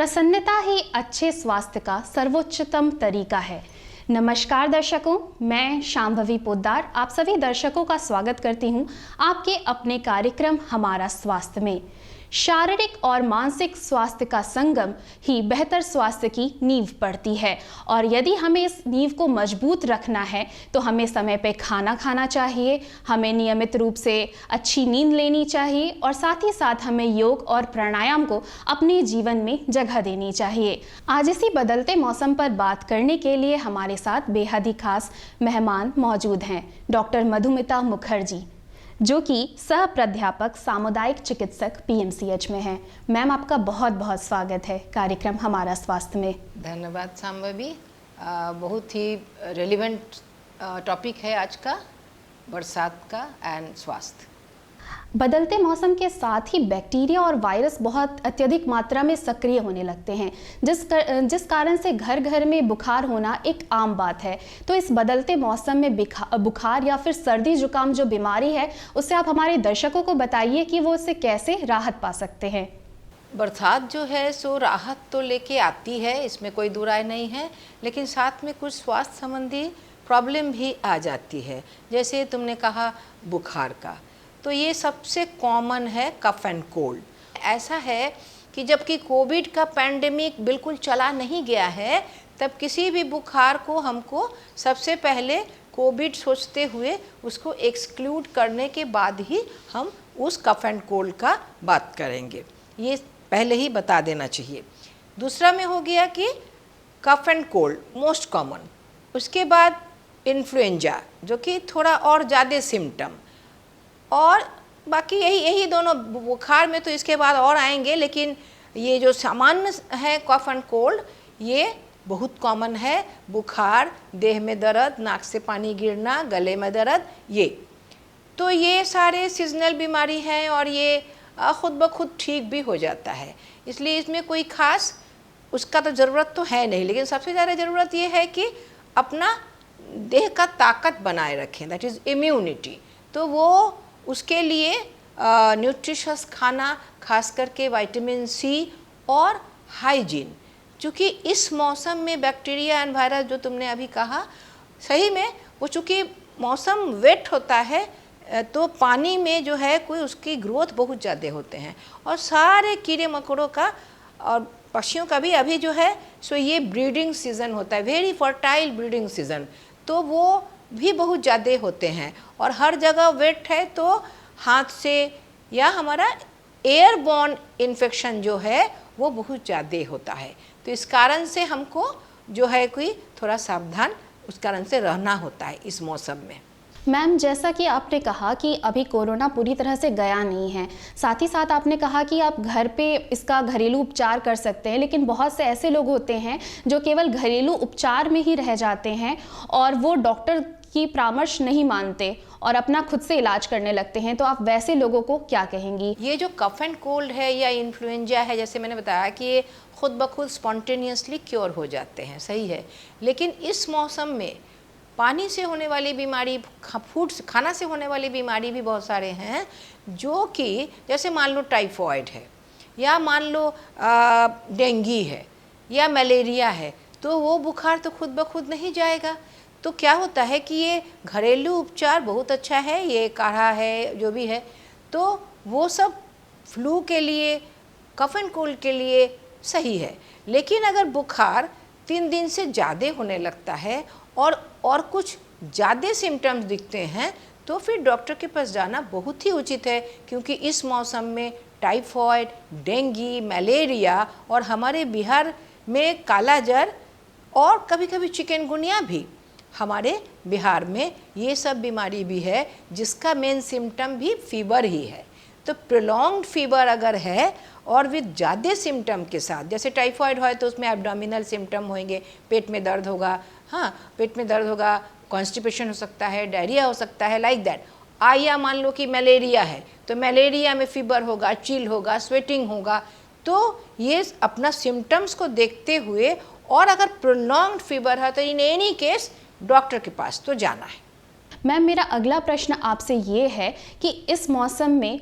प्रसन्नता ही अच्छे स्वास्थ्य का सर्वोच्चतम तरीका है। नमस्कार दर्शकों, मैं शांभवी पोद्दार आप सभी दर्शकों का स्वागत करती हूं आपके अपने कार्यक्रम हमारा स्वास्थ्य में। शारीरिक और मानसिक स्वास्थ्य का संगम ही बेहतर स्वास्थ्य की नींव पड़ती है और यदि हमें इस नींव को मजबूत रखना है तो हमें समय पे खाना खाना चाहिए, हमें नियमित रूप से अच्छी नींद लेनी चाहिए और साथ ही साथ हमें योग और प्राणायाम को अपने जीवन में जगह देनी चाहिए। आज इसी बदलते मौसम पर बात करने के लिए हमारे साथ बेहद ही खास मेहमान मौजूद हैं। डॉक्टर मधुमिता मुखर्जी जो कि सह प्राध्यापक सामुदायिक चिकित्सक पीएमसीएच में हैं। मैम, आपका बहुत बहुत स्वागत है कार्यक्रम हमारा स्वास्थ्य में। धन्यवाद शांभवी। बहुत ही रेलिवेंट टॉपिक है आज का, बरसात का एंड स्वास्थ्य। बदलते मौसम के साथ ही बैक्टीरिया और वायरस बहुत अत्यधिक मात्रा में सक्रिय होने लगते हैं, जिस कारण से घर घर में बुखार होना एक आम बात है। तो इस बदलते मौसम में बुखार या फिर सर्दी जुकाम जो बीमारी है, उससे आप हमारे दर्शकों को बताइए कि वो इससे कैसे राहत पा सकते हैं। बरसात जो है सो राहत तो लेके आती है, इसमें कोई दो राय नहीं है, लेकिन साथ में कुछ स्वास्थ्य संबंधी प्रॉब्लम भी आ जाती है। जैसे तुमने कहा बुखार का, तो ये सबसे कॉमन है कफ एंड कोल्ड। ऐसा है कि जबकि कोविड का पैंडेमिक बिल्कुल चला नहीं गया है, तब किसी भी बुखार को हमको सबसे पहले कोविड सोचते हुए उसको एक्सक्लूड करने के बाद ही हम उस कफ एंड कोल्ड का बात करेंगे। ये पहले ही बता देना चाहिए। दूसरा में हो गया कि cough and cold most common, उसके बाद इन्फ्लुएंजा जो कि थोड़ा और ज़्यादा सिम्टम, और बाकी यही दोनों बुखार में तो इसके बाद और आएंगे, लेकिन ये जो सामान्य है कफ एंड कोल्ड ये बहुत कॉमन है। बुखार, देह में दर्द, नाक से पानी गिरना, गले में दर्द, ये सारे सीजनल बीमारी हैं और ये खुद ब खुद ठीक भी हो जाता है। इसलिए इसमें कोई खास उसका तो ज़रूरत तो है नहीं, लेकिन सबसे ज़्यादा ज़रूरत ये है कि अपना देह का ताकत बनाए रखें, दैट इज़ इम्यूनिटी। तो वो उसके लिए न्यूट्रिशस खाना, खास करके विटामिन सी और हाइजीन, चूँकि इस मौसम में बैक्टीरिया एंड वायरस जो तुमने अभी कहा, सही में वो चूँकि मौसम वेट होता है तो पानी में जो है कोई उसकी ग्रोथ बहुत ज़्यादा होते हैं और सारे कीड़े मकोड़ों का और पक्षियों का भी अभी जो है सो ये ब्रीडिंग सीज़न होता है, वेरी फर्टाइल ब्रीडिंग सीज़न, तो वो भी बहुत ज़्यादा होते हैं और हर जगह वेट है तो हाथ से या हमारा एयरबॉर्न इन्फेक्शन जो है वो बहुत ज़्यादा होता है। तो इस कारण से हमको जो है कोई थोड़ा सावधान उस कारण से रहना होता है इस मौसम में। मैम, जैसा कि आपने कहा कि अभी कोरोना पूरी तरह से गया नहीं है, साथ ही साथ आपने कहा कि आप घर पे इसका घरेलू उपचार कर सकते हैं, लेकिन बहुत से ऐसे लोग होते हैं जो केवल घरेलू उपचार में ही रह जाते हैं और वो डॉक्टर की परामर्श नहीं मानते और अपना खुद से इलाज करने लगते हैं। तो आप वैसे लोगों को क्या कहेंगी? ये जो कफ एंड कोल्ड है या इन्फ्लुएंजा है, जैसे मैंने बताया कि ये खुद ब खुद स्पॉन्टेनियसली क्योर हो जाते हैं, सही है, लेकिन इस मौसम में पानी से होने वाली बीमारी, खाना से होने वाली बीमारी भी बहुत सारे हैं, जो कि जैसे मान लो टाइफॉइड है या मान लो डेंगू है या मलेरिया है, तो वो बुखार तो खुद ब खुद नहीं जाएगा। तो क्या होता है कि ये घरेलू उपचार बहुत अच्छा है, ये काढ़ा है जो भी है, तो वो सब फ्लू के लिए, कफ एंड कोल्ड के लिए सही है। लेकिन अगर बुखार 3 दिन से ज़्यादा होने लगता है और कुछ ज़्यादा सिम्टम्स दिखते हैं तो फिर डॉक्टर के पास जाना बहुत ही उचित है, क्योंकि इस मौसम में टाइफॉइड, डेंगू, मलेरिया और हमारे बिहार में काला जर और कभी कभी चिकनगुनिया भी हमारे बिहार में, ये सब बीमारी भी है जिसका मेन सिम्टम भी फीवर ही है। तो प्रोलॉन्ग्ड फीवर अगर है और विद ज़्यादा सिम्टम के साथ, जैसे टाइफॉइड है तो उसमें एब्डोमिनल सिम्टम होंगे, पेट में दर्द होगा, पेट में दर्द होगा, कॉन्स्टिपेशन हो सकता है, डायरिया हो सकता है, लाइक दैट। या मान लो कि मलेरिया है तो मलेरिया में फीवर होगा, चिल होगा, स्वेटिंग होगा। तो ये अपना सिम्टम्स को देखते हुए और अगर प्रोलॉन्ग्ड फीवर है तो इन एनी केस डॉक्टर के पास तो जाना है। मैम, मेरा अगला प्रश्न आपसे ये है कि इस मौसम में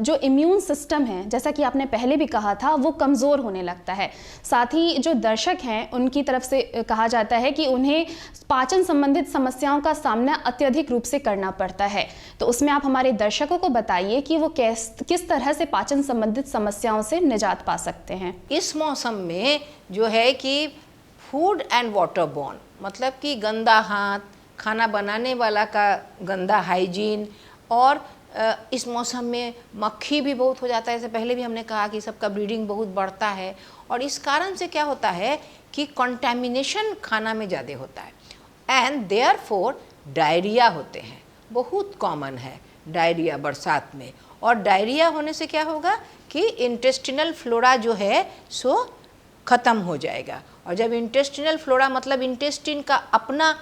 जो इम्यून सिस्टम है, जैसा कि आपने पहले भी कहा था, वो कमज़ोर होने लगता है। साथ ही जो दर्शक हैं उनकी तरफ से कहा जाता है कि उन्हें पाचन संबंधित समस्याओं का सामना अत्यधिक रूप से करना पड़ता है। तो उसमें आप हमारे दर्शकों को बताइए कि वो किस तरह से पाचन संबंधित समस्याओं से निजात पा सकते हैं। इस मौसम में जो है कि फूड एंड वाटर बॉर्न, मतलब कि गंदा हाथ, खाना बनाने वाला का गंदा हाइजीन, और इस मौसम में मक्खी भी बहुत हो जाता है। जैसे पहले भी हमने कहा कि सबका ब्रीडिंग बहुत बढ़ता है, और इस कारण से क्या होता है कि कंटामिनेशन खाना में ज़्यादा होता है, एंड देयरफॉर डायरिया होते हैं। बहुत कॉमन है डायरिया बरसात में, और डायरिया होने से क्या होगा कि इंटेस्टिनल फ्लोरा जो है सो ख़त्म हो जाएगा। और जब इंटेस्टिनल फ्लोरा मतलब इंटेस्टिन का अपना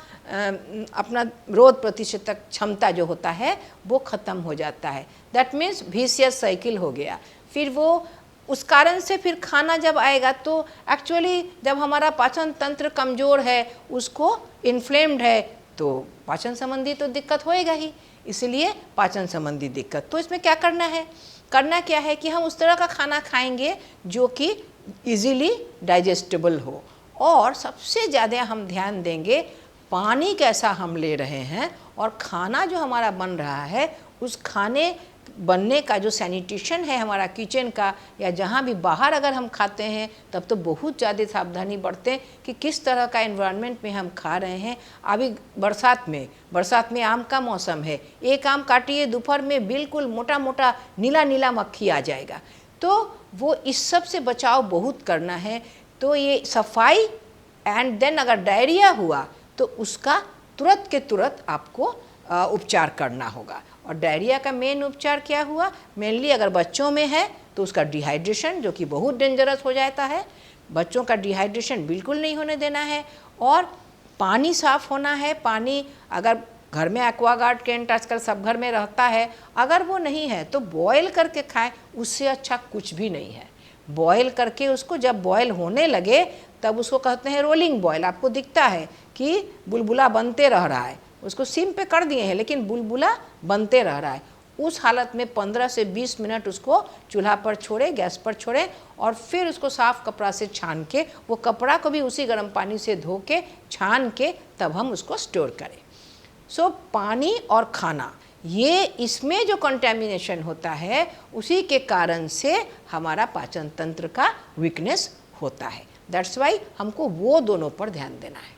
रोग प्रतिशतक क्षमता जो होता है वो ख़त्म हो जाता है। दैट मीन्स विशियस साइकिल हो गया। फिर वो उस कारण से फिर खाना जब आएगा तो एक्चुअली जब हमारा पाचन तंत्र कमज़ोर है, उसको इन्फ्लेम्ड है, तो पाचन संबंधी तो दिक्कत होएगा ही। इसलिए पाचन संबंधी दिक्कत, तो इसमें क्या करना है, करना क्या है कि हम उस तरह का खाना खाएंगे जो कि इजीली डाइजेस्टेबल हो, और सबसे ज़्यादा हम ध्यान देंगे पानी कैसा हम ले रहे हैं, और खाना जो हमारा बन रहा है उस खाने बनने का जो सैनिटेशन है हमारा किचन का, या जहाँ भी बाहर अगर हम खाते हैं तब तो बहुत ज़्यादा सावधानी बरतें कि किस तरह का एनवायरनमेंट में हम खा रहे हैं। अभी बरसात में आम का मौसम है, एक आम काटिए दोपहर में बिल्कुल मोटा मोटा नीला नीला मक्खी आ जाएगा, तो वो इस सब से बचाव बहुत करना है। तो ये सफाई, एंड देन अगर डायरिया हुआ तो उसका तुरंत के तुरंत आपको उपचार करना होगा। और डायरिया का मेन उपचार क्या हुआ, मेनली अगर बच्चों में है तो उसका डिहाइड्रेशन, जो कि बहुत डेंजरस हो जाता है, बच्चों का डिहाइड्रेशन बिल्कुल नहीं होने देना है, और पानी साफ़ होना है। पानी अगर घर में एक्वागार्ड कैंट आजकल सब घर में रहता है, अगर वो नहीं है तो बॉयल करके खाएं, उससे अच्छा कुछ भी नहीं है। बॉयल करके उसको जब बॉयल होने लगे तब उसको कहते हैं रोलिंग बॉयल। आपको दिखता है कि बुलबुला बनते रह रहा है, उसको सिम पे कर दिए हैं लेकिन बुलबुला बनते रह रहा है। उस हालत में 15 से 20 मिनट उसको चूल्हा पर छोड़े, गैस पर छोड़े, और फिर उसको साफ़ कपड़ा से छान के, वो कपड़ा को भी उसी गर्म पानी से धो के छान के तब हम उसको स्टोर करें। सो पानी और खाना, ये इसमें जो कंटेमिनेशन होता है उसी के कारण से हमारा पाचन तंत्र का वीकनेस होता है। दैट्स वाई हमको वो दोनों पर ध्यान देना है।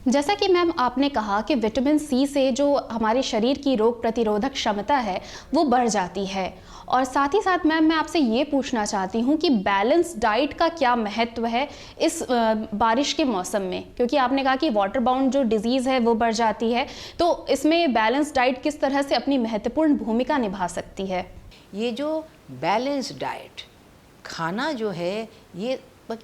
जैसा कि मैम आपने कहा कि विटामिन सी से जो हमारे शरीर की रोग प्रतिरोधक क्षमता है वो बढ़ जाती है, और साथ ही साथ मैम मैं आपसे ये पूछना चाहती हूँ कि बैलेंस डाइट का क्या महत्व है इस बारिश के मौसम में, क्योंकि आपने कहा कि वाटर बाउंड जो डिजीज़ है वो बढ़ जाती है, तो इसमें बैलेंस डाइट किस तरह से अपनी महत्वपूर्ण भूमिका निभा सकती है। ये जो बैलेंस डाइट खाना जो है, ये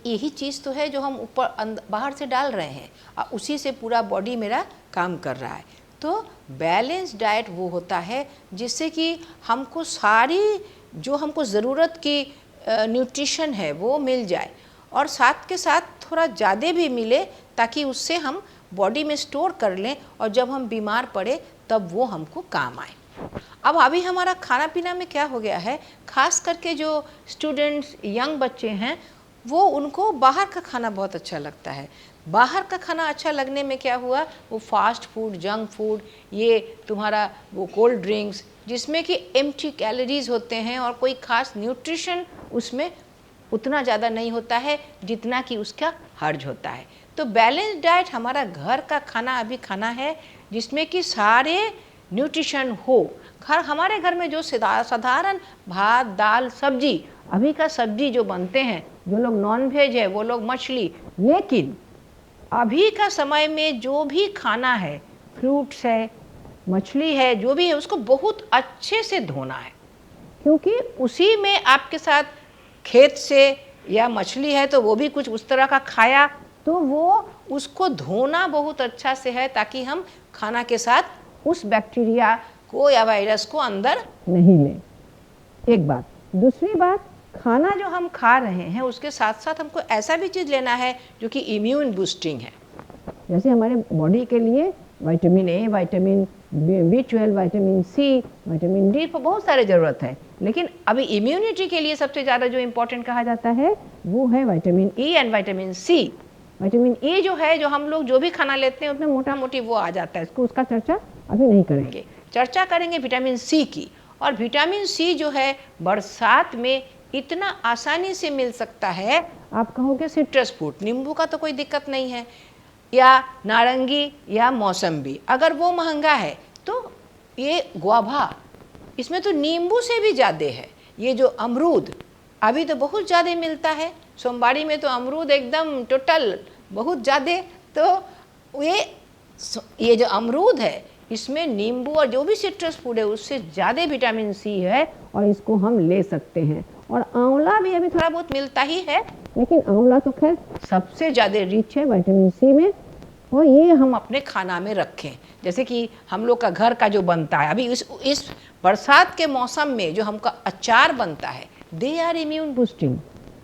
यही चीज़ तो है जो हम ऊपर बाहर से डाल रहे हैं, और उसी से पूरा बॉडी मेरा काम कर रहा है। तो बैलेंस डाइट वो होता है जिससे कि हमको सारी जो हमको ज़रूरत की न्यूट्रिशन है वो मिल जाए, और साथ के साथ थोड़ा ज़्यादा भी मिले, ताकि उससे हम बॉडी में स्टोर कर लें, और जब हम बीमार पड़े तब वो हमको काम आए। अब अभी हमारा खाना पीना में क्या हो गया है, ख़ास करके जो स्टूडेंट्स, यंग बच्चे हैं, वो उनको बाहर का खाना बहुत अच्छा लगता है। बाहर का खाना अच्छा लगने में क्या हुआ, वो फास्ट फूड, जंक फूड, ये तुम्हारा वो कोल्ड ड्रिंक्स, जिसमें कि एम्प्टी कैलोरीज होते हैं और कोई ख़ास न्यूट्रिशन उसमें उतना ज़्यादा नहीं होता है जितना कि उसका हर्ज होता है। तो बैलेंस डाइट हमारा घर का खाना अभी खाना है जिसमें कि सारे न्यूट्रिशन हो। हमारे घर में जो साधारण भात, दाल, सब्जी, अभी का सब्जी जो बनते हैं, जो लोग नॉन वेज है वो लोग मछली, लेकिन अभी का समय में जो भी खाना है, फ्रूट्स है, मछली है, जो भी है, उसको बहुत अच्छे से धोना है, क्योंकि उसी में आपके साथ खेत से या मछली है तो वो भी कुछ उस तरह का खाया, तो वो उसको धोना बहुत अच्छा से है, ताकि हम खाना के साथ उस बैक्टीरिया को या वायरस को अंदर नहीं लें। एक बात। दूसरी बात, खाना जो हम खा रहे हैं उसके साथ साथ हमको ऐसा भी चीज़ लेना है जो कि इम्यून बूस्टिंग है। जैसे हमारे बॉडी के लिए vitamin A, vitamin B12, vitamin C, vitamin D पर बहुत सारे ज़रूरत है। लेकिन अभी इम्यूनिटी के लिए सबसे ज़्यादा जो इम्पोर्टेंट कहा जाता है वो है vitamin E and vitamin C. Vitamin E जो है, जो हम लोग जो भी खाना लेते हैं उसमें मोटा मोटी वो आ जाता है, इसको उसका चर्चा अभी नहीं करेंगे। चर्चा करेंगे विटामिन सी की। और विटामिन सी जो है बरसात में इतना आसानी से मिल सकता है। आप कहोगे सिट्रस फ्रूट, नींबू का तो कोई दिक्कत नहीं है, या नारंगी या मौसम्बी, अगर वो महंगा है तो ये गुआवा, इसमें तो नींबू से भी ज़्यादा है। ये जो अमरूद अभी तो बहुत ज़्यादा मिलता है, सोमवारी में तो अमरूद एकदम टोटल बहुत ज़्यादा। तो ये जो अमरूद है इसमें नींबू और जो भी सिट्रस फूड है उससे ज़्यादा विटामिन सी है और इसको हम ले सकते हैं। और आंवला भी अभी थोड़ा बहुत मिलता ही है, लेकिन आंवला तो खैर सबसे ज़्यादा रिच है विटामिन सी में, और ये हम अपने खाना में रखें। जैसे कि हम लोग का घर का जो बनता है अभी इस बरसात के मौसम में जो हमका अचार बनता है, दे आर इम्यून बूस्टिंग।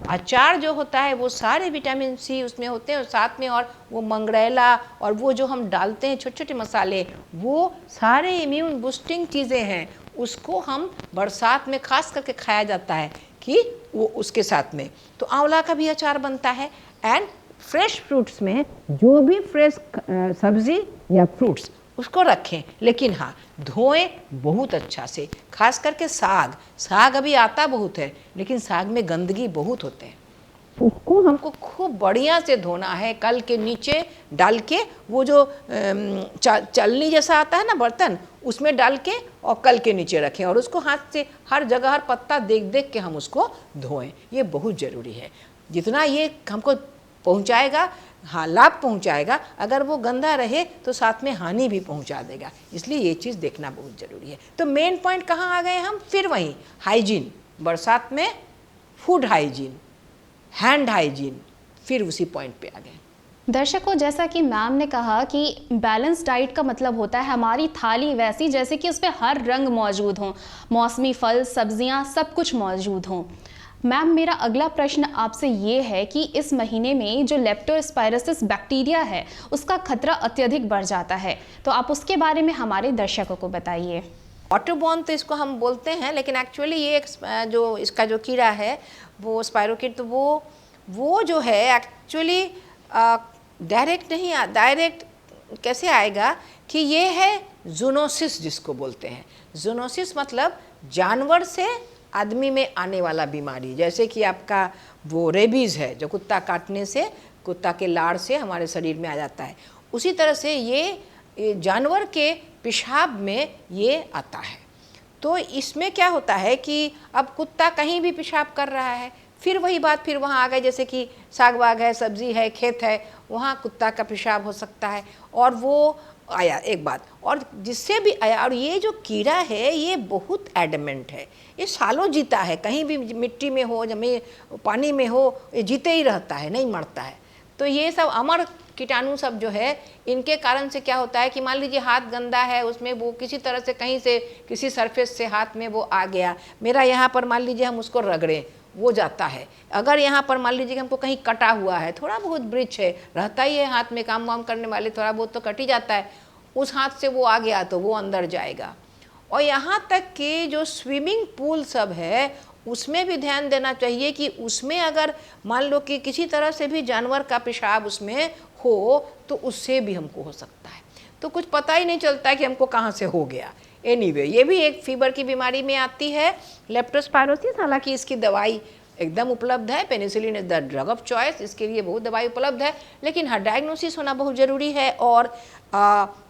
अचार जो होता है वो सारे विटामिन सी उसमें होते हैं, और साथ में और वो मंगरेला और वो जो हम डालते हैं छोटे छोटे मसाले, वो सारे इम्यून बूस्टिंग चीज़ें हैं। उसको हम बरसात में खास करके खाया जाता है कि वो उसके साथ में। तो आंवला का भी अचार बनता है। एंड फ्रेश फ्रूट्स में जो भी फ्रेश सब्जी या फ्रूट्स उसको रखें, लेकिन हाँ धोएं बहुत अच्छा से। खास करके साग अभी आता बहुत है, लेकिन साग में गंदगी बहुत होते हैं, उसको हमको खूब बढ़िया से धोना है। कल के नीचे डाल के वो जो चलनी जैसा आता है ना बर्तन, उसमें डाल के और कल के नीचे रखें, और उसको हाथ से हर जगह हर पत्ता देख देख के हम उसको धोएं। ये बहुत ज़रूरी है। जितना ये हमको पहुंचाएगा, हाँ लाभ पहुंचाएगा, अगर वो गंदा रहे तो साथ में हानि भी पहुंचा देगा। इसलिए ये चीज़ देखना बहुत ज़रूरी है। तो मेन पॉइंट कहाँ आ गए हम? फिर वहीं हाइजीन, बरसात में फूड हाइजीन, हैंड हाइजीन, फिर उसी पॉइंट पे आ गए। दर्शकों, जैसा कि मैम ने कहा कि बैलेंस डाइट का मतलब होता है हमारी थाली वैसी जैसे कि उसमें हर रंग मौजूद हों, मौसमी फल, सब्जियां, सब कुछ मौजूद हों। मैम, मेरा अगला प्रश्न आपसे ये है कि इस महीने में जो लेप्टोस्पायरोसिस बैक्टीरिया है उसका खतरा अत्यधिक बढ़ जाता है, तो आप उसके बारे में हमारे दर्शकों को बताइए। वाटरबॉर्न तो इसको हम बोलते हैं, लेकिन एक्चुअली ये जो इसका जो कीड़ा है वो स्पायरोकीट, तो वो जो है एक्चुअली डायरेक्ट नहीं, डायरेक्ट कैसे आएगा कि ये है जूनोसिस जिसको बोलते हैं। जूनोसिस मतलब जानवर से आदमी में आने वाला बीमारी, जैसे कि आपका वो रेबीज़ है जो कुत्ता काटने से, कुत्ता के लार से हमारे शरीर में आ जाता है, उसी तरह से ये जानवर के पेशाब में ये आता है। तो इसमें क्या होता है कि अब कुत्ता कहीं भी पेशाब कर रहा है, फिर वही बात फिर वहाँ आ गए, जैसे कि साग बाग है, सब्जी है, खेत है, वहाँ कुत्ता का पेशाब हो सकता है और वो आया एक बात, और जिससे भी आया। और ये जो कीड़ा है ये बहुत एडमेंट है, ये सालों जीता है, कहीं भी मिट्टी में हो, जमीन पानी में हो, ये जीते ही रहता है, नहीं मरता है। तो ये सब अमर कीटाणु सब जो है, इनके कारण से क्या होता है कि मान लीजिए हाथ गंदा है, उसमें वो किसी तरह से कहीं से किसी सरफेस से हाथ में वो आ गया, मेरा यहाँ पर मान लीजिए हम उसको रगड़ें, वो जाता है। अगर यहाँ पर मान लीजिए हमको कहीं कटा हुआ है, थोड़ा बहुत ब्रिच है, रहता ही है हाथ में, काम वाम करने वाले थोड़ा बहुत तो कट ही जाता है, उस हाथ से वो आ गया तो वो अंदर जाएगा। और यहाँ तक कि जो स्विमिंग पूल सब है उसमें भी ध्यान देना चाहिए कि उसमें अगर मान लो कि किसी तरह से भी जानवर का पेशाब उसमें हो तो उससे भी हमको हो सकता है, तो कुछ पता ही नहीं चलता है कि हमको कहाँ से हो गया। एनीवे, ये भी एक फीवर की बीमारी में आती है लेप्टोस्पायरोसिस। हालांकि इसकी दवाई एकदम उपलब्ध है, penicillin is the drug of choice, इसके लिए बहुत दवाई उपलब्ध है, लेकिन हाँ डायग्नोसिस होना बहुत ज़रूरी है। और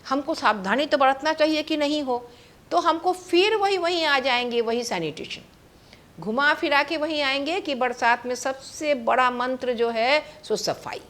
हमको सावधानी तो बरतना चाहिए कि नहीं हो, तो हमको फिर वही आ जाएंगे, वही सैनिटेशन, घुमा फिरा के वही आएंगे कि बरसात में सबसे बड़ा मंत्र जो है सो सफाई।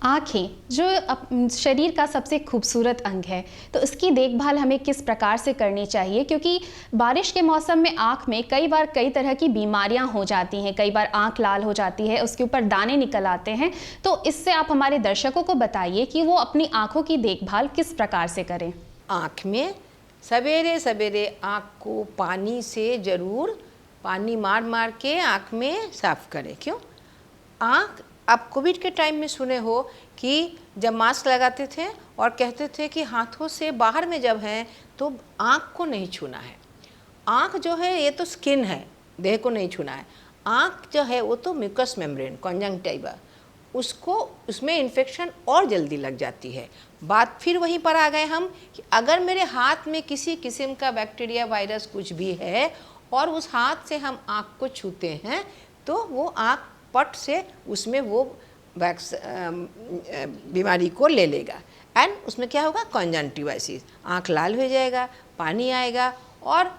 आँखें जो शरीर का सबसे खूबसूरत अंग है, तो इसकी देखभाल हमें किस प्रकार से करनी चाहिए? क्योंकि बारिश के मौसम में आँख में कई बार कई तरह की बीमारियां हो जाती हैं, कई बार आँख लाल हो जाती है, उसके ऊपर दाने निकल आते हैं, तो इससे आप हमारे दर्शकों को बताइए कि वो अपनी आँखों की देखभाल किस प्रकार से करें। आँख में सवेरे सवेरे आँख को पानी से ज़रूर, पानी मार मार के आँख में साफ करें। क्यों? आँख, आप कोविड के टाइम में सुने हो कि जब मास्क लगाते थे और कहते थे कि हाथों से बाहर में जब हैं तो आँख को नहीं छूना है। आँख जो है ये तो स्किन है, देह को नहीं छूना है। आँख जो है वो तो म्यूकस मेम्ब्रेन, कॉन्जंक्टिवा, उसको उसमें इन्फेक्शन और जल्दी लग जाती है। बात फिर वहीं पर आ गए हम कि अगर मेरे हाथ में किसी किस्म का बैक्टीरिया, वायरस कुछ भी है और उस हाथ से हम आँख को छूते हैं तो वो आँख पट से उसमें वो बीमारी को ले लेगा एंड उसमें क्या होगा, कॉन्जंक्टिवाइटिस, आँख लाल हो जाएगा, पानी आएगा और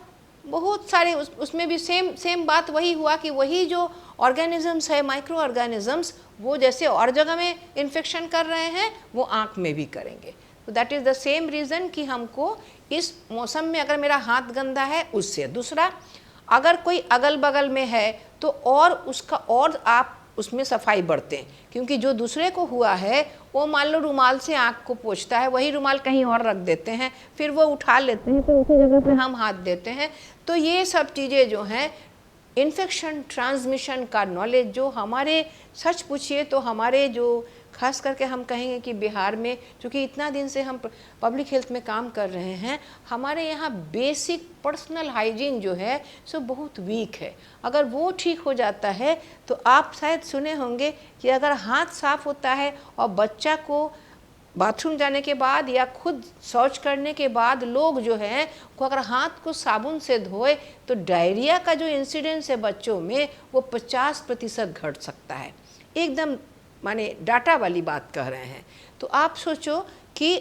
बहुत सारे उसमें भी सेम बात वही हुआ कि वही जो ऑर्गेनिजम्स है, माइक्रो ऑर्गेनिजम्स, वो जैसे और जगह में इन्फेक्शन कर रहे हैं वो आँख में भी करेंगे। तो that is the same reason कि हमको इस मौसम में अगर मेरा हाथ गंदा है उससे, दूसरा अगर कोई अगल बगल में है तो और उसका और आप उसमें सफाई बरतें, क्योंकि जो दूसरे को हुआ है वो मान लो रुमाल से आँख को पोंछता है, वही रुमाल कहीं और रख देते हैं, फिर वो उठा लेते हैं तो उसी जगह पे हम हाथ देते हैं। तो ये सब चीज़ें जो हैं इन्फेक्शन ट्रांसमिशन का नॉलेज जो हमारे, सच पूछिए तो हमारे जो खास करके हम कहेंगे कि बिहार में, क्योंकि इतना दिन से हम पब्लिक हेल्थ में काम कर रहे हैं, हमारे यहाँ बेसिक पर्सनल हाइजीन जो है सो बहुत वीक है। अगर वो ठीक हो जाता है तो आप शायद सुने होंगे कि अगर हाथ साफ होता है और बच्चा को बाथरूम जाने के बाद या खुद शौच करने के बाद लोग जो हैं को अगर हाथ को साबुन से धोए तो डायरिया का जो इंसिडेंस है बच्चों में वो 50% घट सकता है। एकदम माने डाटा वाली बात कह रहे हैं। तो आप सोचो कि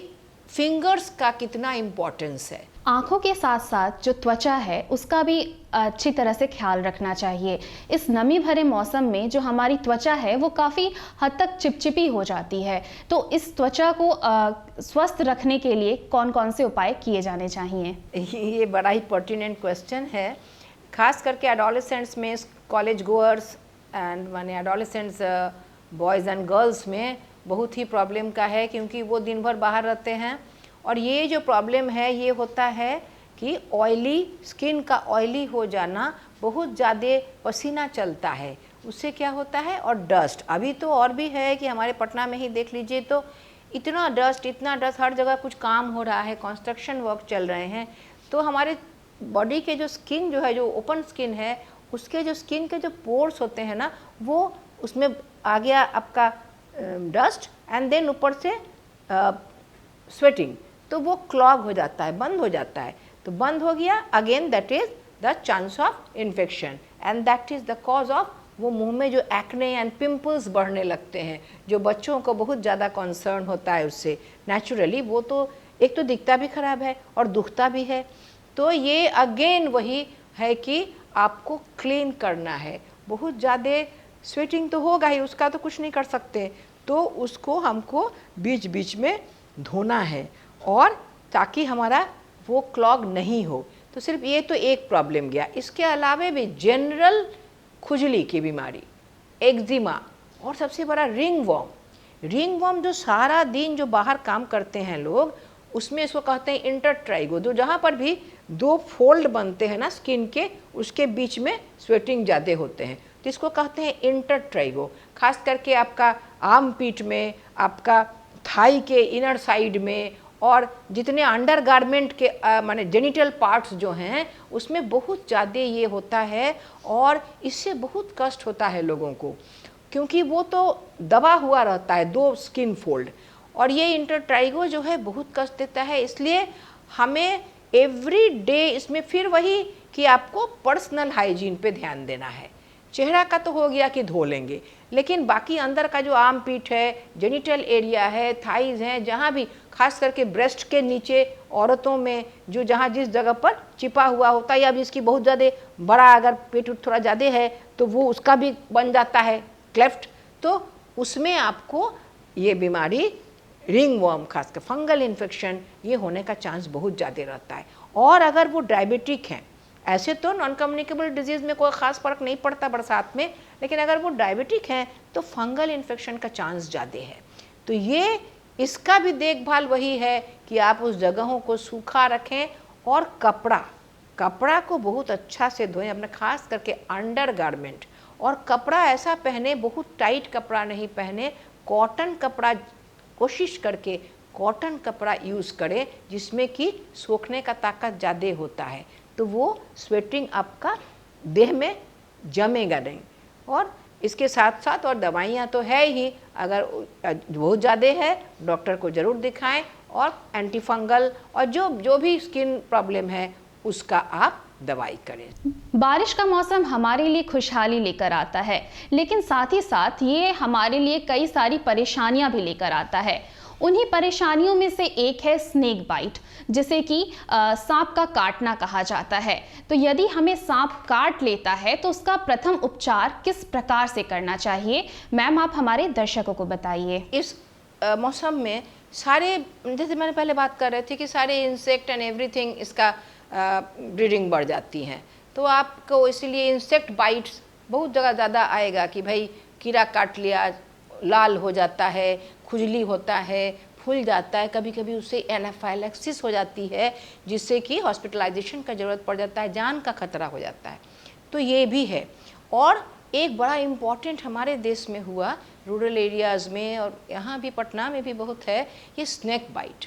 फिंगर्स का कितना इम्पोर्टेंस है। आँखों के साथ साथ जो त्वचा है उसका भी अच्छी तरह से ख्याल रखना चाहिए। इस नमी भरे मौसम में जो हमारी त्वचा है वो काफ़ी हद तक चिपचिपी हो जाती है, तो इस त्वचा को स्वस्थ रखने के लिए कौन कौन से उपाय किए जाने चाहिए? ये बड़ा ही पर्टिनेंट क्वेश्चन है, खास करके एडोलेसेंट्स में, कॉलेज गोअर्स एंड माने एडोलेसेंट्स बॉयज़ एंड गर्ल्स में बहुत ही प्रॉब्लम का है, क्योंकि वो दिन भर बाहर रहते हैं और ये जो प्रॉब्लम है ये होता है कि ऑयली स्किन का ऑयली हो जाना, बहुत ज़्यादा पसीना चलता है, उससे क्या होता है, और डस्ट। अभी तो और भी है कि हमारे पटना में ही देख लीजिए तो इतना डस्ट हर जगह कुछ काम हो रहा है, कंस्ट्रक्शन वर्क चल रहे हैं, तो हमारे बॉडी के जो स्किन जो है, जो ओपन स्किन है, उसके जो स्किन के जो पोर्स होते हैं ना, वो उसमें आ गया आपका डस्ट एंड देन ऊपर से स्वेटिंग, तो वो क्लॉग हो जाता है, बंद हो जाता है। तो बंद हो गया, again that is the chance of infection and that is the cause of वो मुंह में जो एक्ने एंड पिंपल्स बढ़ने लगते हैं, जो बच्चों को बहुत ज़्यादा कंसर्न होता है उससे। नेचुरली वो तो एक तो दिखता भी खराब है और दुखता भी है। तो ये अगेन वही है कि आपको क्लीन करना है। बहुत ज़्यादा स्वेटिंग तो होगा ही, उसका तो कुछ नहीं कर सकते, तो उसको हमको बीच बीच में धोना है और ताकि हमारा वो क्लॉग नहीं हो। तो सिर्फ ये तो एक प्रॉब्लम गया, इसके अलावा भी जनरल खुजली की बीमारी, एक्जिमा, और सबसे बड़ा रिंग वर्म जो सारा दिन जो बाहर काम करते हैं लोग, उसमें इसको कहते हैं इंटरट्राइगो, जो जहाँ पर भी दो फोल्ड बनते हैं ना स्किन के, उसके बीच में स्वेटिंग ज़्यादा होते हैं, तो इसको कहते हैं इंटरट्राइगो। खास करके आपका आर्म पीट में, आपका थाई के इनर साइड में, और जितने अंडर गारमेंट के माने जेनिटल पार्ट्स जो हैं उसमें बहुत ज़्यादा ये होता है, और इससे बहुत कष्ट होता है लोगों को, क्योंकि वो तो दबा हुआ रहता है दो स्किन फोल्ड, और ये इंटरट्राइगो जो है बहुत कष्ट देता है। इसलिए हमें एवरी डे इसमें फिर वही कि आपको पर्सनल हाइजीन पे ध्यान देना है। चेहरा का तो हो गया कि धो लेंगे, लेकिन बाकी अंदर का जो आर्म पीट है, जेनिटल एरिया है, थाइज हैं, जहाँ भी, खास करके ब्रेस्ट के नीचे औरतों में जो जहाँ जिस जगह पर चिपा हुआ होता है, या भी इसकी बहुत ज़्यादा बड़ा अगर पेट थोड़ा ज़्यादा है तो वो उसका भी बन जाता है क्लेफ्ट, तो उसमें आपको ये बीमारी रिंग वर्म, खासकर फंगल इन्फेक्शन, ये होने का चांस बहुत ज़्यादा रहता है। और अगर वो डायबिटिक हैं, ऐसे तो नॉन कम्युनिकेबल डिजीज़ में कोई ख़ास फ़र्क नहीं पड़ता बरसात में, लेकिन अगर वो डायबिटिक हैं तो फंगल इन्फेक्शन का चांस ज़्यादा है। तो ये इसका भी देखभाल वही है कि आप उस जगहों को सूखा रखें, और कपड़ा को बहुत अच्छा से धोएं अपने, खास करके अंडर गारमेंट, और कपड़ा ऐसा पहने, बहुत टाइट कपड़ा नहीं पहने, कॉटन कपड़ा कोशिश करके कॉटन कपड़ा यूज़ करें जिसमें कि सोखने का ताकत ज़्यादा होता है, तो वो स्वेटिंग आपका देह में जमेगा नहीं। और इसके साथ साथ और दवाइयाँ तो है ही, अगर बहुत ज़्यादा है डॉक्टर को ज़रूर दिखाएं, और एंटीफंगल और जो भी स्किन प्रॉब्लम है उसका आप दवाई करें। बारिश का मौसम हमारे लिए खुशहाली लेकर आता है, लेकिन साथ ही साथ ये हमारे लिए कई सारी परेशानियां भी लेकर आता है। उन्हीं परेशानियों में से एक है स्नेक बाइट, जिसे कि सांप का काटना कहा जाता है। तो यदि हमें सांप काट लेता है तो उसका प्रथम उपचार किस प्रकार से करना चाहिए, मैम आप हमारे दर्शकों को बताइए। इस मौसम में सारे, जैसे मैंने पहले बात कर रहे थे कि सारे इंसेक्ट एंड एवरीथिंग इसका ब्रीडिंग बढ़ जाती हैं, तो आपको इसलिए इंसेक्ट बाइट्स बहुत जगह ज़्यादा आएगा कि भाई कीड़ा काट लिया, लाल हो जाता है, खुजली होता है, फूल जाता है, कभी कभी उससे एनाफाइलैक्सिस हो जाती है जिससे कि हॉस्पिटलाइजेशन का ज़रूरत पड़ जाता है, जान का खतरा हो जाता है। तो ये भी है। और एक बड़ा इम्पॉर्टेंट हमारे देश में हुआ, रूरल एरियाज़ में और यहाँ भी पटना में भी बहुत है, ये स्नेक बाइट।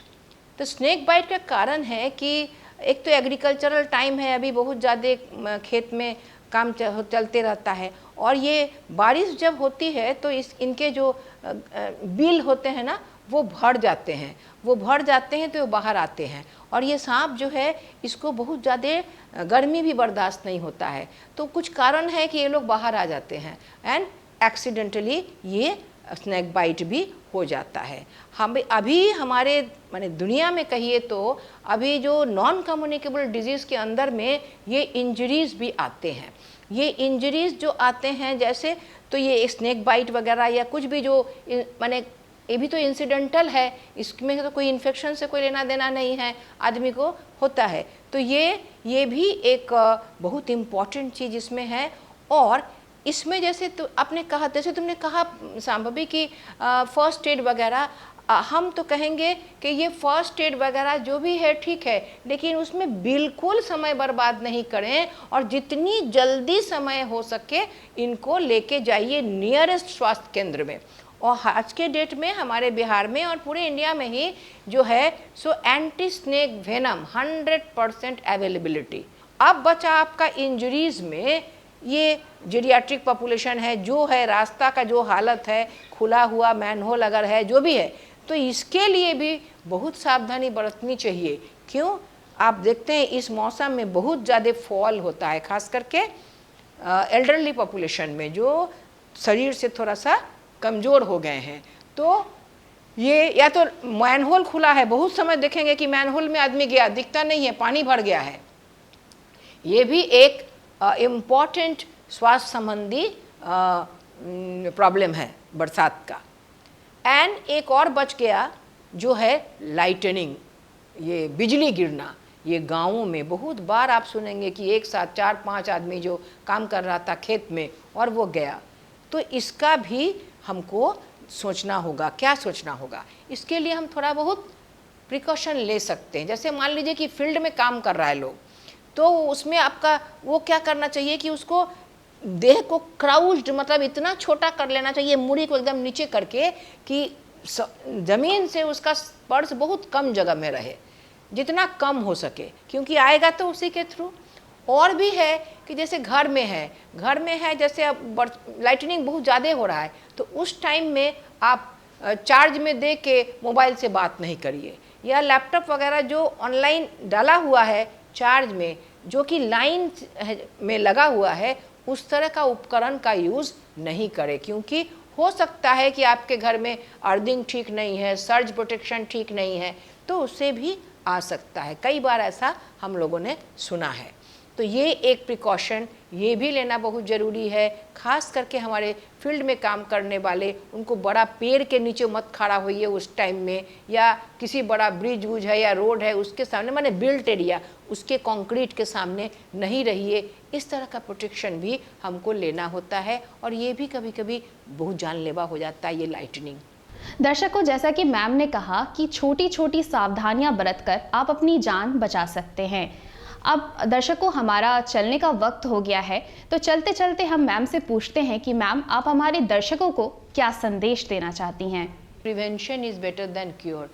तो स्नेक बाइट का कारण है कि एक तो एग्रीकल्चरल टाइम है, अभी बहुत ज़्यादा खेत में काम चलते रहता है, और ये बारिश जब होती है तो इनके जो बिल होते हैं ना वो भर जाते हैं, तो वो बाहर आते हैं। और ये सांप जो है इसको बहुत ज़्यादा गर्मी भी बर्दाश्त नहीं होता है, तो कुछ कारण है कि ये लोग बाहर आ जाते हैं एंड एक्सीडेंटली ये स्नेक बाइट भी हो जाता है। हम अभी हमारे माने दुनिया में कहिए तो अभी जो नॉन कम्युनिकेबल डिजीज़ के अंदर में ये इंजरीज़ भी आते हैं। ये इंजरीज़ जो आते हैं जैसे, तो ये स्नेक बाइट वगैरह या कुछ भी जो माने ये भी तो इंसिडेंटल है, इसमें तो कोई इन्फेक्शन से कोई लेना देना नहीं है, आदमी को होता है। तो ये भी एक बहुत इम्पॉर्टेंट चीज़ इसमें है। और इसमें जैसे तो आपने कहा, जैसे तुमने कहा सांभवी की फर्स्ट एड वगैरह, हम तो कहेंगे कि ये फर्स्ट एड वगैरह जो भी है ठीक है, लेकिन उसमें बिल्कुल समय बर्बाद नहीं करें और जितनी जल्दी समय हो सके इनको लेके जाइए नियरेस्ट स्वास्थ्य केंद्र में। और आज के डेट में हमारे बिहार में और पूरे इंडिया में ही जो है so anti snake venom 100% availability. अब बचा आपका इंजरीज में, ये जीरियाट्रिक पॉपुलेशन है जो है, रास्ता का जो हालत है, खुला हुआ मैनहोल अगर है जो भी है, तो इसके लिए भी बहुत सावधानी बरतनी चाहिए। क्यों? आप देखते हैं इस मौसम में बहुत ज़्यादा फॉल होता है, खास करके एल्डरली पॉपुलेशन में जो शरीर से थोड़ा सा कमज़ोर हो गए हैं। तो ये या तो मैनहोल खुला है, बहुत समय देखेंगे कि मैनहोल में आदमी गया दिखता नहीं है, पानी भर गया है, ये भी एक इम्पॉर्टेंट स्वास्थ्य संबंधी प्रॉब्लम है बरसात का। एंड एक और बच गया जो है लाइटनिंग, ये बिजली गिरना। ये गाँवों में बहुत बार आप सुनेंगे कि एक साथ 4-5 आदमी जो काम कर रहा था खेत में और वो गया, तो इसका भी हमको सोचना होगा। क्या सोचना होगा? इसके लिए हम थोड़ा बहुत प्रिकॉशन ले सकते हैं। जैसे मान लीजिए कि फील्ड में काम कर रहा है लोग, तो उसमें आपका वो क्या करना चाहिए कि उसको देह को क्राउच्ड, मतलब इतना छोटा कर लेना चाहिए, मूड़ी को एकदम नीचे करके कि ज़मीन से उसका स्पर्श बहुत कम जगह में रहे, जितना कम हो सके, क्योंकि आएगा तो उसी के थ्रू। और भी है कि जैसे घर में है जैसे अब लाइटनिंग बहुत ज़्यादा हो रहा है, तो उस टाइम में आप चार्ज में दे के मोबाइल से बात नहीं करिए, या लैपटॉप वगैरह जो ऑनलाइन डाला हुआ है चार्ज में, जो कि लाइन में लगा हुआ है, उस तरह का उपकरण का यूज़ नहीं करें, क्योंकि हो सकता है कि आपके घर में अर्थिंग ठीक नहीं है, सर्ज प्रोटेक्शन ठीक नहीं है, तो उससे भी आ सकता है। कई बार ऐसा हम लोगों ने सुना है। तो ये एक प्रिकॉशन ये भी लेना बहुत ज़रूरी है। खास करके हमारे फील्ड में काम करने वाले, उनको बड़ा पेड़ के नीचे मत खड़ा होइए उस टाइम में, या किसी बड़ा ब्रिज वूज है या रोड है उसके सामने, माने बिल्ट एरिया, उसके कंक्रीट के सामने नहीं रहिए। इस तरह का प्रोटेक्शन भी हमको लेना होता है, और ये भी कभी कभी बहुत जानलेवा हो जाता है, ये लाइटनिंग। दर्शकों, जैसा कि मैम ने कहा कि छोटी छोटी सावधानियां बरतकर आप अपनी जान बचा सकते हैं। अब दर्शकों, हमारा चलने का वक्त हो गया है, तो चलते चलते हम मैम से पूछते हैं कि मैम आप हमारे दर्शकों को क्या संदेश देना चाहती हैं। Prevention is better than cure.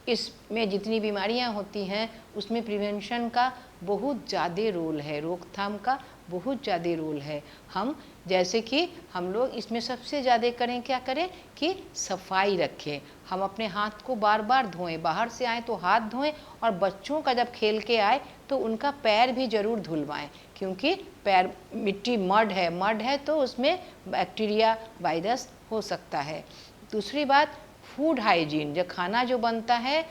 इसमें जितनी बीमारियां होती हैं उसमें प्रिवेंशन का बहुत ज़्यादा रोल है, रोकथाम का बहुत ज़्यादा रोल है। हम जैसे कि हम लोग इसमें सबसे ज़्यादा करें, क्या करें कि सफाई रखें, हम अपने हाथ को बार बार धोएं, बाहर से आए तो हाथ धोएं, और बच्चों का जब खेल के आए तो उनका पैर भी ज़रूर धुलवाएं, क्योंकि पैर मिट्टी मड है तो उसमें बैक्टीरिया वायरस हो सकता है। दूसरी बात, फूड हाइजीन, जो खाना जो बनता है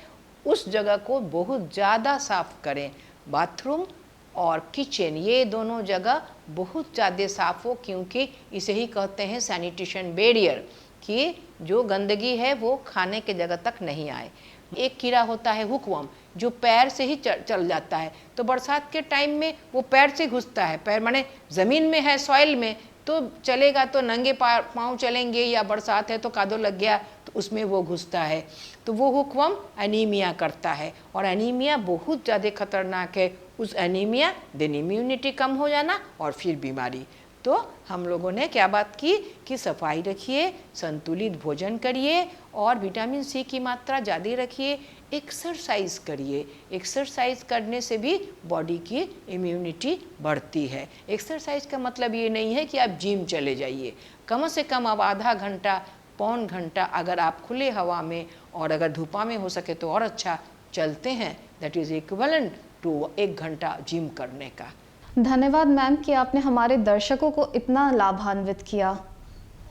उस जगह को बहुत ज़्यादा साफ करें। बाथरूम और किचन ये दोनों जगह बहुत ज़्यादा साफ हो, क्योंकि इसे ही कहते हैं सैनिटेशन बैरियर, कि जो गंदगी है वो खाने के जगह तक नहीं आए। एक कीड़ा होता है हुकवर्म, जो पैर से ही चल जाता है, तो बरसात के टाइम में वो पैर से घुसता है, पैर माने ज़मीन में है, सॉइल में तो चलेगा तो नंगे पाँव चलेंगे, या बरसात है तो कादो लग गया तो उसमें वो घुसता है, तो वो हुकवर्म एनीमिया करता है, और एनीमिया बहुत ज़्यादा खतरनाक है। उस एनीमिया दिन इम्यूनिटी कम हो जाना और फिर बीमारी। तो हम लोगों ने क्या बात की कि सफाई रखिए, संतुलित भोजन करिए, और विटामिन सी की मात्रा ज़्यादा रखिए, एक्सरसाइज करिए। एक्सरसाइज करने से भी बॉडी की इम्यूनिटी बढ़ती है। एक्सरसाइज का मतलब ये नहीं है कि आप जिम चले जाइए, कम से कम अब आधा घंटा पौन घंटा अगर आप खुले हवा में, और अगर धूपा में हो सके तो और अच्छा, चलते हैं, दैट इज़ इक्विवेलेंट टू 1 घंटा जिम करने का। धन्यवाद मैम कि आपने हमारे दर्शकों को इतना लाभान्वित किया।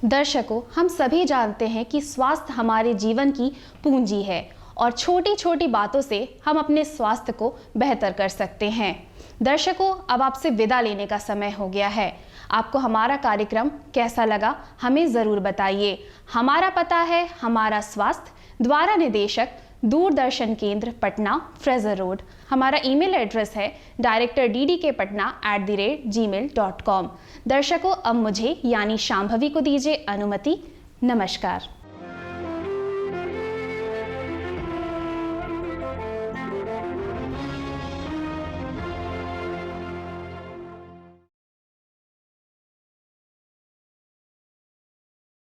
दर्शकों, हम सभी जानते हैं कि स्वास्थ्य हमारे जीवन की पूंजी है, और छोटी छोटी बातों से हम अपने स्वास्थ्य को बेहतर कर सकते हैं। दर्शकों, अब आपसे विदा लेने का समय हो गया है। आपको हमारा कार्यक्रम कैसा लगा हमें ज़रूर बताइए। हमारा पता है हमारा स्वास्थ्य, द्वारा निदेशक, दूरदर्शन केंद्र पटना, फ्रेजर रोड। हमारा ईमेल एड्रेस है directorddkpatna@gmail.com। दर्शकों, अब मुझे यानी शांभवी को दीजिए अनुमति। नमस्कार।